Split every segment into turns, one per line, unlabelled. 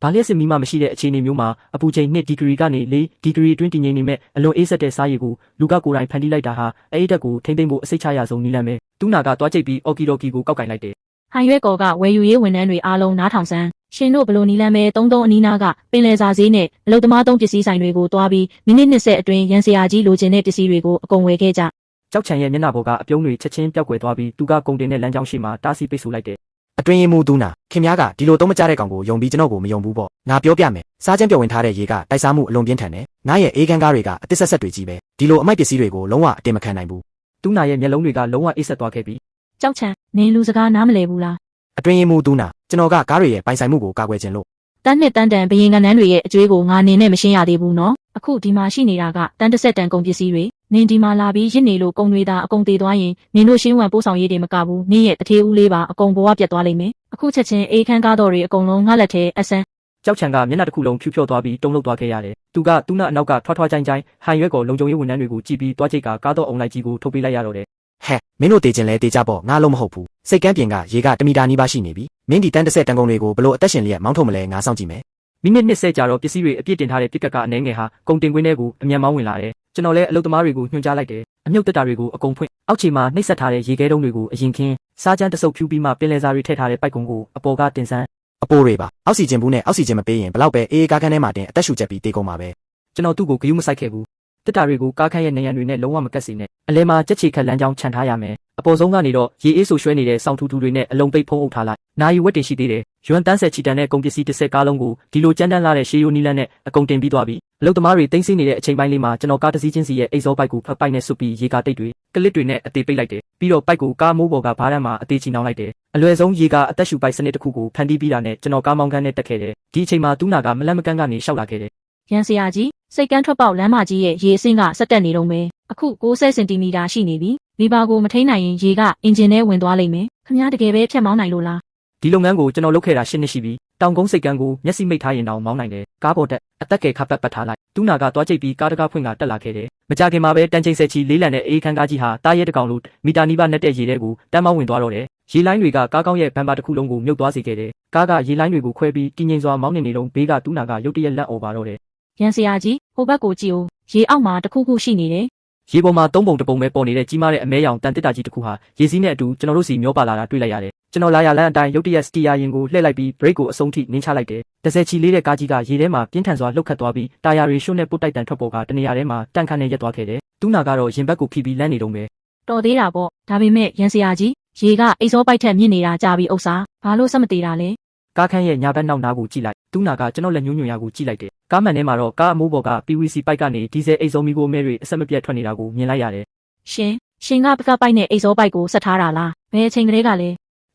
ဘာလျက်စစ်မီးမှမရှိတဲ့အခြေအနေမျိုးမှာအပူချိန်2ဒီဂရီကနေ4ဒီဂရီအတွင်းတည်ငြိမ်နေမဲ့အလွန်အေးဆက်တဲ့စားရည်ကိုလူကကိုယ်တိုင်ဖန်တီးလိုက်တာဟာအဲ့ဒီတက်ကိုထိမ့်သိမ့်ဖို့အစိတ်ချရဆုံးနည်းလမ်းပဲတူနာကတွားချိတ်ပြီးအော်ကီဒိုကီကိုကောက်ကင်လိုက်တယ်ဟ
န်ရွက်ကော်ကဝယ်ယူရေးဝန်ထမ်းတွေအားလုံးနားထောင်စမ်းရှင်တို့ဘလို့နီလန်းမဲ33အနီးနားကပင်လယ်စာဈေးနဲ့အလုတ်သမားသုံးပစ္စည်းဆိုင်တွေကိုတွားပြီးမိနစ်20အတွင်းရန်စရာကြီးလိုချင်တဲ့ပစ္စည်းတွေကိုအကုန်ဝယ်ခဲ့ကြကြ
ောက်ချံရဲ့မျက်နှာပေါ်ကအပြုံးတွေချက်ချင်းပျောက်ကွယ်သွားပြီးသူကကုန်တင်တဲ့လမ်းကြောင်းရှိမှတားဆီးပိတ်ဆို့လိုက်တယ်အတ
ွင်းရင်မူတူနာခင်များကဒီလိုတော့မကြတဲ့ကောင်ကိုယုံပြီးကျွန်တော်ကိုမယုံဘူးပေါ့ငါပြောပြမယ်စားချမ်းပြော်ဝင်ထားတဲ့ရေကတိုက်စားမှုအလွန်ပြင်းထန်တယ်ငါရဲ့အေးခန်းကားတွေကအတစ်ဆက်ဆက်တွေကြီးပဲဒီလိုအမိုက်ပစ္စည်းတွေကိုလုံးဝအတင်မခံနိုင်ဘူး
တူနာရဲ့မျက်လုံးတွေကလုံးဝအိတ်ဆက်သွားခဲ့ပြီး
ကြောက်ချံနင်းလူစကားနားမလည်ဘူးလားအ
တွင်းရင်မူတူနာကျွန်တော်ကကားတွေရဲ့ပိုင်ဆိုင်မှုကိုကာကွယ်ခြင်းလို့တန
်းနဲ့တန်းတန်ဘရင်ကနန်းတွေရဲ့အကျွေးကိုငါနေနဲ့မရှင်းရသေးဘူးနော်အခုဒီမှာရှိနေတာကတန်းတစ်ဆက်တန်ကုန်ပစ္စည်းတွေနင်းဒီမှာလာပြီးရစ်နေလို့ကုန်တွေသာအကုန်သေးသွားရင်နင်းတို့ရှင်းဝံပို့ဆောင်ရေးတွေမကဘူးနင်းရဲ့တထေးဦးလေးပါအကုန်ဘဝပြတ်သွားလိမ့်မယ်အခုချက်ချင်းအေးခန်းကားတော်တွေအကုန်လုံးငှက်လက်ထဲအဆန်း
ကြောက်ချံကမျက်နှာတစ်ခုလုံးဖြူဖြော့သွားပြီးတုံ့လှုပ်သွားခဲ့ရတယ်သူကတူနာအနောက်ကထွားထွားချိုင်းချိုင်းဟန်ရွက်ကိုလုံခြုံရေးဝန်ထမ်းတွေကိုကြည့်ပြီးတွားချိတ်ကကားတော်အုံလိုက်ကြီးကိုထုတ်ပေးလိုက်ရတော့တယ်
ဟဲ့မင်းတို့တေချင်လဲတေချပေါ့ငါလုံးမဟုတ်ဘူးစိတ်ကန်းပြင်ကရေက1မီတာနီးပါးရှိနေပြီမင်းဒီတန်း30တန်ကုန်တွေကိုဘလို့အသက်ရှင်လျက်မောင်းထုတ်မလဲငါစောင့်ကြည့်မယ်မ
ိနစ်20ကြာတော့ပစ္စည်းတွေအပြည့်တင်ထားတဲ့ပစ်ကတ်ကအနှဲငယ်ဟာကုန်တင်ကွင်းထဲကိုအမြန်မောင်းဝင်လာတယ်ကျွန်တော်လည်းအလုပ်သမားတွေကိုညွှန်ကြားလိုက်တယ်အမြုပ်တက်တာတွေကိုအကုန်ဖွင့်အောက်ခြေမှာနှိပ်စက်ထားတဲ့ရေခဲတုံးတွေကိုအရင်ခင်းစားကြမ်းတဆုပ်ဖြူပြီးမှပင်လယ်စာတွေထည့်ထားတဲ့ပိုက်ကုံကိုအပေါ်ကတင်ဆန်း
အပိုးတွေပါအောက်ဆီဂျင်ဘူးနဲ့အောက်ဆီဂျင်မပေးရင်ဘလောက်ပဲအေးကားခန်းထဲမှာတင်အသက်ရှူချက်ပြီးတေကုန်ပါပဲ
ကျွန်တော်သူ့ကိုဂယုမဆိုင်ခဲ့ဘူးတက်တာတွေကိုကားခန်းရဲ့နေရန်တွေနဲ့လုံးဝမကတ်စေနဲ့အလဲမှာကြက်ချီခက်လမ်းကြောင်းခြံထားရမယ်အပေါ်ဆုံးကနေတော့ရေအေးဆူရွှဲနေတဲ့စောင်းထူထူတွေနဲ့အလုံးပိတ်ဖုံးအုပ်ထားလိုက်နာယီဝက်တင်ရှိသေးတယ်ရွမ်တန်းဆက်ချီတန်တဲ့ကုန်ပစ္စည်းတစ်ဆက်ကားလုံးကိုဒီလိုကြမ်းတမ်းလာတဲ့ရှေးရိုးနီလန်းနဲ့အကုန်တင်ပြီးသွားပြီအလုပ်သမားတွေတင်းဆင်းနေတဲ့အချိန်ပိုင်းလေးမှာကျွန်တော်ကားတစ်စီးချင်းစီရဲ့အိတ်ဇောပိုက်ကိုဖက်ပိုက်နဲ့ဆွပြီးရေကာတိတ်တွေကလစ်တွေနဲ့အသေးပိတ်လိုက်တယ်ပြီးတော့ပိုက်ကိုကားမိုးပေါ်ကဘားတန်းမှာအသေးချီနှောင်းလိုက်တယ်အလွယ်ဆုံးရေကအသက်ရှူပိုက်စနစ်တစ်ခုကိုဖန်တီးပြီးတာနဲ့ကျွန်တော်ကားမောင်းကန်းနဲ့တက်ခဲ့တယ်ဒီအချိန်မှာတူးနာကမလန့်မကန်းကနေရှောက်လာခဲ့တယ်
ရန်စရာကြီးစိတ်ကန်းထွက်ပေါက်လမ်းမကြီးရဲ့ရေအဆင့်ကဆက်တက်နေတော့မယ်အခု60စင်တီမီတာရှိနေပြီလီဘာကိုမထိန်နိုင်ရင်ရေကအင်ဂျင်ထဲဝင်သွားလိမ့်မယ်ခင်ဗျားတကယ်ပဲဖြတ်မောင်းနိုင်လို့လား
ဒီလုပ်ငန်းကိုကျွန်တော်လုပ်ခဲ့တာ10နှစ်ရှိပြီတောင်ကုန်းစိတ်ကန်းကိုမျက်စိမိတ်ထားရင်တောင်မောင်းနိုင်တယ်ကားပေါ်တက်အသက်ကယ်ခပ်ပတ်ထားလိုက်တူးနာကတွားချိတ်ပြီးကားတကားဖွင့်ကတက်လာခဲ့တယ်မကြခင်မှာပဲတန်ချိန်ဆက်ချီလေးလံတဲ့အေးခန်းကားကြီးဟာတားရဲတကောင်လိုမီတာနီးပါးနဲ့တဲ့ရေထဲကိုတန်းမောင်းဝင်သွားတော့တယ်ရေလိုင်းတွေကကားကောင်းရဲ့ဘန်ပါတစ်ခုလုံးကိုမြုပ်သွားစေခဲ့တယ်ကားကရေလိုင်းတွေကိုခွဲပြီးတည်ငြိမ်စွာမောင်းနေလုံးဘေးကတူးနာကရုတ်တရက်လက်အော်ပါတော့တယ်
ရန်စရာကြီးဟိုဘက်ကိုကြည့်ဦးရေအောက်မှာတခုခုရှိနေတယ်ရေ
ပေါ်မှာ3ပုံ1ပုံပဲပေါ်နေတဲ့ကြီးမားတဲ့အမဲရောင်တန်တစ်တာကြီးတစ်ခုဟာရေစီးနဲ့အတူကျွန်တော်တို့စီမျောပါလာတာတွေ့လိုက်ရတယ်ကျွန်တော်လာရလမ်းအတိုင်းရုတ်တရက်စတီယာရင်ကိုလှည့်လိုက်ပြီးဘရိတ်ကိုအဆုံးထိနင်းချလိုက်တယ်တစ်ဆယ်ချီလေးတဲ့ကားကြီးကရေထဲမှာပြင်းထန်စွာလှုပ်ခတ်သွားပြီးတာယာတွေရှုံးနဲ့ပုတ်တိုက်တန်ထွက်ပေါ်ကတနေရာထဲမှာတန့်ခန့်နဲ့ရက်သွားခဲ့တယ်တူးနာကတော့ရင်ဘက်ကိုဖိပြီးလမ်းနေတုံးပဲတေ
ာ်သေးတာပေါ့ဒါပေမဲ့ရန်စရာကြီးရေကအိတ်စောပိုက်ထက်မြင့်နေတာကြာပြီးဥစ္စာဘာလို့ဆက်မသေးတာလဲ
ကားခန်းရဲ့ညာဘက်နောက်နားကိုကြည့်လိုက်တူးနာကကျွန်တော်လက်ညှိုးညွှန်ရကိုကြည့်လိုက်တယ်ကားမှန်ထဲမှာတော့ကားအမိုးပေါ်က PVC ပိုက်ကနေဒီဇယ်အိတ်စုံမီကိုအမဲတွေအဆက်မပြတ်ထွက်နေတာကိုမြင်လိုက်ရတယ်ရှ
င်ကပကပိုက်နဲ့အိတ်စောပိုက်ကိုဆက်ထားတာလားဘယ်အချိန်ကလေးကလ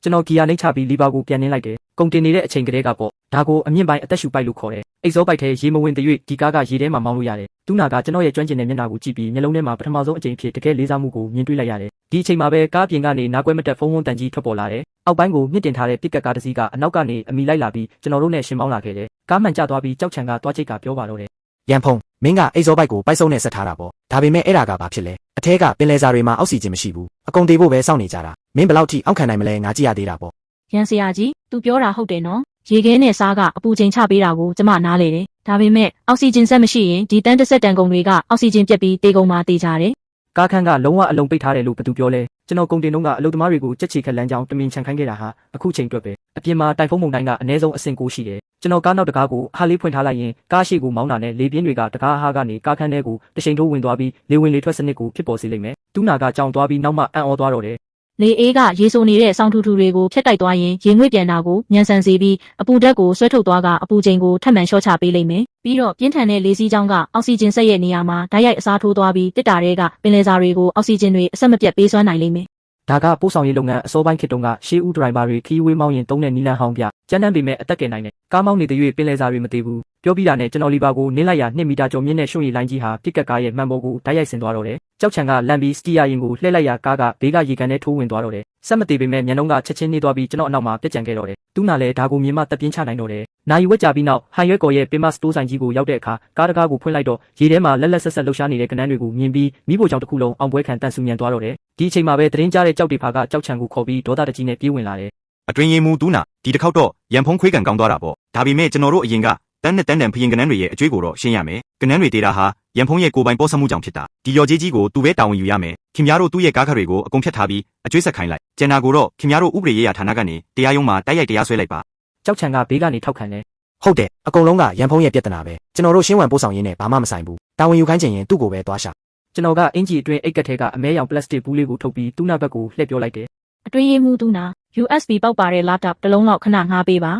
ဲကျ
ွန်တော်ဂီယာနှိပ်ချပြီးလီဘာကိုပြန်နှင်းလိုက်တယ်ကုန်တင်နေတဲ့အချိန်ကလေးကပေါ့ဒါကိုအမြင့်ပိုင်းအသက်ရှူပိုက်လို့ခေါ်တယ်အိတ်စောပိုက်ထဲရေမဝင်တဲ့၍ဒီကားကရေထဲမှာမောင်းလို့ရတယ်တူးနာကကျွန်တော်ရဲ့ကျွမ်းကျင်တဲ့မျက်နှာကိုကြည့်ပြီးမျက်လုံးထဲမှာပထမဆုံးအကြိမ်ဖြစ်တကယ်လေးစားမှုကိုမြင်တွေ့လိုက်ရတယ်ဒီအချိန်မှာပဲကားပြင်ကနေနားကွဲမတက်ဖုန်းတန်ကြီးထွက်ပေါ်လာတယ်အောက်ပိုင်းကိုမြင့်တင်ထားတဲ့ပစ်ကတ်ကားတစ်စီးကအနောက်ကနေအမီလိုက်လာပြီးကျွန်တော်တို့နဲ့ရှင်မောင်းလာခဲ့တယ်ကားမှန်ကျသွားပြီးကြောက်ချံကတွားချိတ်ကပြောပါတော့တယ်ရန
်ဖုံမင်းကအိတ်ဇောပိုက်ကိုပိုက်ဆုံးနဲ့ဆက်ထားတာပေါ့ဒါပေမဲ့အဲ့ဒါကဘာဖြစ်လဲအထဲကပင်လယ်စာတွေမှာအောက်ဆီဂျင်မရှိဘူးအကုန်သေးဖို့ပဲစောင့်နေကြတာမင်းဘယ်လောက်ထိအောက်ခံနိုင်မလဲငါကြည့်ရသေးတာပေါ့
ရန်စရာကြီးသူပြောတာဟုတ်တယ်နော်ရေခဲနဲ့စားကအပူချိန်ချပေးတာကိုကျမနားလေတယ်ဒါပေမဲ့အောက်ဆီဂျင်ဆက်မရှိရင်ဒီတန်းတစ်ဆက်တန်ကုန်တွေကအောက်ဆီဂျင်ပြတ်ပြီးတေကုန်မှတေကြတယ်ကာ
းခန်းကလုံးဝအလုံးပိတ်ထားတယ်လို့ဘသူပြောလဲကျွန်တော်ကုန်တင်တော့ကအလုပ်သမားတွေကိုကြက်ချီခက်လန်းကြောင်းတမင်ချန်ခိုင်းခဲ့တာဟာအခုချိန်အတွက်ပဲအပြင်မှာတိုင်ဖုန်းမုန်တိုင်းကအနည်းဆုံးအဆင့်6ရှိတယ်ကျွန်တော်ကားနောက်တကားကိုဟာလေးဖွင့်ထားလိုက်ရင်ကားရှိကိုမောင်းတာနဲ့လေပြင်းတွေကတကားဟာကနေကားခန်းထဲကိုတရှိန်ထိုးဝင်သွားပြီးလေဝင်လေထွက်စနစ်ကိုဖြစ်ပေါ်စေလိမ့်မယ်တူးနာကကြောင်သွားပြီးနောက်မှအံ့ဩသွားတော့တယ်လေ
အေးကရေဆိုနေတဲ့စောင်းထူထူတွေကိုဖျက်တိုက်သွားရင်ရေငွေ့ပြန်တာကိုညံဆန်စေပြီးအပူဓာတ်ကိုဆွဲထုတ်သွားကအပူချိန်ကိုထပ်မံလျှော့ချပေးလိမ့်မယ်ပြီးတော့ပြင်းထန်တဲ့လေစီးကြောင်းကအောက်ဆီဂျင်ဆက်ရဲ့နေရာမှာဓာတ်ရိုက်အစားထိုးသွားပြီးတစ်တာတွေကပင်လယ်စာတွေကိုအောက်ဆီဂျင်တွေအဆက်မပြတ်ပေးစွမ်းနိုင်လိမ့်မယ်ဒါ
ကပို့ဆောင်ရေးလုပ်ငန်းအစောပိုင်းခေတ်တုန်းကရှေးဦးဒရိုင်ဘာတွေခီးဝေးမောင်းရင်တုံးတဲ့နီလန်ဟောင်းပြကျန်းတန်းပေမဲ့အသက်ကယ်နိုင်တယ်ကားမောင်းနေတဲ့၍ပင်လယ်စာတွေမသေးဘူးပြောပြီးတာနဲ့ကျွန်တော်လီဘာကိုနင်းလိုက်ရ2မီတာကျော်မြင့်တဲ့ရွှွန်ရည်လိုင်းကြီးဟာပစ်ကတ်ကားရဲ့မှန်ပေါ်ကိုဓာတ်ရိုက်ဆင်သွားတော့တယ်ကြောက်ချံကလန်ပြီးစတီယာရင်ကိုလှည့်လိုက်ရကားကဘေးကရေကန်ထဲထိုးဝင်သွားတော့တယ်ဆက်မသေးပေမဲ့မျက်နှုံးကချက်ချင်းနေသွားပြီးကျွန်တော်အနောက်မှာပြက်ကျန်ခဲ့တော့တယ်တူးနာလည်းဒါကိုမြင်မှတက်ပြင်းချနိုင်တော့တယ်နာယီဝက်ကြပြီးနောက်ဟန်ရွက်ကော်ရဲ့ပင်မစတိုးဆိုင်ကြီးကိုရောက်တဲ့အခါကားတကားကိုဖွင့်လိုက်တော့ရေထဲမှာလက်လက်ဆက်ဆက်လှုပ်ရှားနေတဲ့ကနန်းတွေကိုမြင်ပြီးမိဖို့ကြောင့်တစ်ခုလုံးအောင်ပွဲခံတန်ဆူမြန်သွားတော့တယ်ဒီအချိန်မှာပဲသတင်းကြားတဲ့ကြောက်တေဖာကကြောက်ချံကိုခေါ်ပြီးဒေါသတကြီးနဲ့ပြေးဝင်လာတယ်
အတွင်းရေးမှူးတူးနာဒီတစ်ခေါက်တော့ရန်ဖုံးခွေးကန်ကောင်းသွားတာပေါ့ဒါပေမဲ့ကျွန်တော်တို့အရင်ကတန်းနဲ့တန်းတန်ဖရင်ကနန်းတွေရဲ့အကျွေးကိုတော့ရှင်းရမယ်ကနန်းတွေတေးတာဟာရန်ဖုံးရဲ့ကိုယ်ပိုင်ပေါ်ဆမှုကြောင့်ဖြစ်တာဒီရော်ကြီးကြီးကိုသူပဲတာဝန်ယူရမယ်ခင်ဗျားတို့သူ့ရဲ့ကားခါတွေကိုအကုန်ဖြတ်ထားပြီးအကျွေးဆက်ခိုင်းလိုက်ကျန်တာကိုတော့ခင်ဗျားတို့ဥပဒေရေးရာဌာနကနေတရားရုံးမှာတိုက်ရိုက်တရားစွဲလိုက်ပါ
ကြောက်ချံကဘေးကနေထောက်ခံတယ်
ဟုတ်တယ်အကုန်လုံးကရန်ဖုံးရဲ့ပြဿနာပဲကျွန်တော်တို့ရှင်းဝံပို့ဆောင်ရင်းနဲ့ဘာမှမဆိုင်ဘူးတာဝန်ယူခိုင်းချင်ရင်သူ့ကိုပဲသွားရှာ
ကျွန်တော်ကအင်ဂျီအတွင်းအိတ်ကက်ထဲကအမဲရောင်ပလတ်စတစ်ဘူးလေးကိုထုတ်ပြီးသူ့နောက်ဘက်ကိုလှည့်ပြောလိုက်တယ်
အတွင်းရေးမှူးသူနာ USB ပေါက်ပါတဲ့ laptop တစ်လုံးလောက်ခဏငှားပေးပါ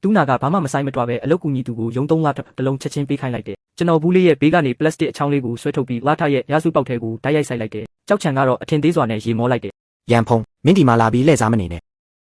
သူနာကဘာမှမဆိုင်မတွားပဲအလုတ်ကူညီသူကိုယုံသုံးလာတစ်လုံးချက်ချင်းပေးခိုင်းလိုက်တယ်ကျွန်တော်ဘူးလေးရဲ့ဘေးကနေပလတ်စတစ်အချောင်းလေးကိုဆွဲထုတ်ပြီးလာထရဲ့ရာစုပေါက်ထဲကိုတိုက်ရိုက်ဆိုင်လိုက်တယ်ကြောက်ချံကတော့အထင်သေးစွာနဲ့ရေမောလိုက်တယ်
ရန်ဖုံးမင်းဒီမှာလာပြီးလှည့်စားမနေနဲ့